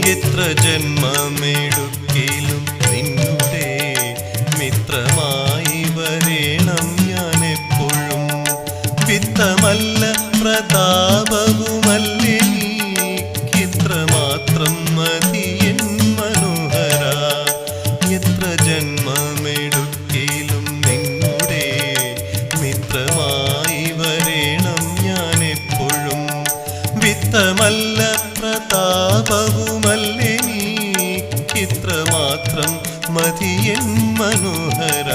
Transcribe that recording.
എത്ര ജന്മമെടുക്കിലും നിന്നുടെ മിത്രമായി വരേണം ഞാൻ എപ്പോഴും. വിത്തമല്ല പ്രതാപവുമല്ലെനിക്കിത്ര മാത്രം മതിയൻ മനോഹര. എത്ര ജന്മമെടുക്കിലും നിന്നുടെ മിത്രമായി വരേണം ഞാൻ എപ്പോഴും. വിത്തമല്ല പ്രതാപവുമല്ലെനിക്കിത്ര മാത്രം മതിയൻ മനോഹര.